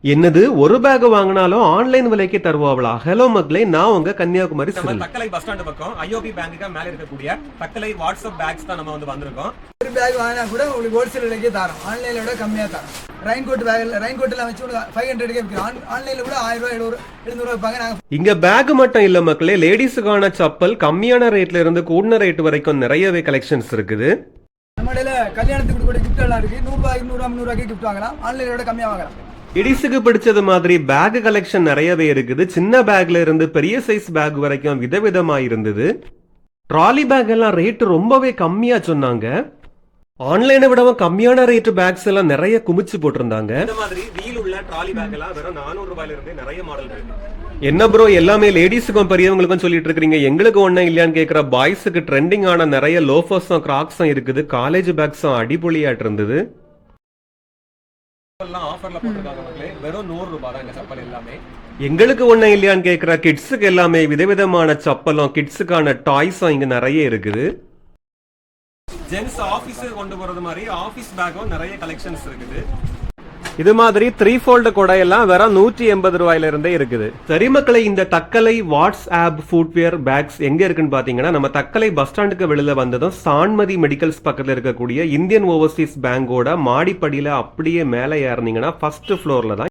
என்னது ஒரு பேக் வாங்கினாலும் ஆன்லைன் விலைக்கு தருவாங்களா? ஹலோ மக்களே, நான் உங்க கன்னியாகுமரி நம்ம சிவில். தக்கலை பஸ் ஸ்டாண்ட் பக்கம் ஐஓபி பேங்க்கு மேல இருக்கக்கூடிய தக்கலை வாட்ஸ்அப் பேக்ஸ் தான் நம்ம வந்திருக்கோம். ஒரு பேக் வாங்கினா கூட உங்களுக்கு ஹோல்சேல் விலைக்கே தரோம், ஆன்லைன்ல விட கம்மியா தரோம். ரெயின்கோட் ரெயின்கோட்லாம் வச்சு 500க்கே விற்கிறோம், ஆன்லைன்ல கூட 1000 ரூபாய் 700 ரூபாய் வைப்பாங்க. நாங்க இங்க பேக் மட்டும் இல்ல மக்களே, லேடிஸுக்கான சப்பல் கம்மியான ரேட்ல இருந்து கூடின ரேட் வரைக்கும் நிறையவே கலெக்ஷன்ஸ் இருக்குது. நம்ம இடையில கல்யாணத்துக்கு கூட கிஃப்ட் எல்லாம் இருக்கு. 100 ரூபாய் 200 300 கிஃப்ட் வாங்கலாம், ஆன்லைன்ல விட கம்மியா வாங்கலாம். லேடிஸுக்கு பிடிச்சது மாதிரி பேக் கலெக்ஷன் நிறையவே இருக்குது. சின்ன பேக்ல இருந்து பெரிய சைஸ் பேக் வரைக்கும் விதவிதமா இருந்தது. ட்ராலி பேக் எல்லாம் ரேட் ரொம்பவே கம்மியா சொன்னாங்க. ஆன்லைனை விடவும் கம்மியான ரேட் பேக்ஸ் எல்லாம் நிறைய குமிச்சு போட்டிருந்தாங்க. இந்த மாதிரி வீல் உள்ள ட்ராலி பேக் எல்லாம் வெறும் 400 ரூபாயில இருந்து நிறைய மாடல் இருக்கு. என்ன ப்ரோ, எல்லாமே லேடிஸுக்கும் பெரியவங்களுக்கும் சொல்லிட்டு இருக்கீங்க, எங்களுக்கு ஒன்னும் இல்லையான்னு கேட்கிற பாய்ஸுக்கு ட்ரெண்டிங் ஆன நிறைய லோஃபர்ஸும் கிராக்ஸும் இருக்குது. காலேஜ் பேக்ஸும் அடிபொலியாட்டு இருந்தது. ஆஃபர்ல போட்டிருக்காங்க மக்களே, வெறும் 100 ரூபாய் தான் இந்த சப்பல் எல்லாமே. எங்களுக்கு ஒன்னும் இல்லையான்னு கேட்கிற கிட்ஸுக்கு எல்லாமே விதவிதமான சப்பலும் கிட்ஸுக்கான டாய்ஸும் இங்க நிறைய இருக்குது. ஜென்ஸ் ஆபீஸ் கொண்டு போறது மாதிரி ஆபீஸ் பேக்கும் நிறைய கலெக்ஷன்ஸ் இருக்குது. இது மாதிரி 3 fold கொடையெல்லாம் வெறும் 180 ரூபாயில இருந்தே இருக்குது. சரி மக்களை, இந்த தக்கலை வாட்ஸ்ஆப் ஃபுட்வேர் பேக்ஸ் எங்க இருக்குன்னு பாத்தீங்கன்னா, நம்ம தக்கலை பஸ் ஸ்டாண்டுக்கு வெளியில வந்ததும் சான்மதி மெடிக்கல்ஸ் பக்கத்துல இருக்கக்கூடிய இந்தியன் ஓவர்சீஸ் பேங்கோட மாடிப்படியில அப்படியே மேலே ஏறினீங்கன்னா ஃபர்ஸ்ட் ஃப்ளோர்ல தான்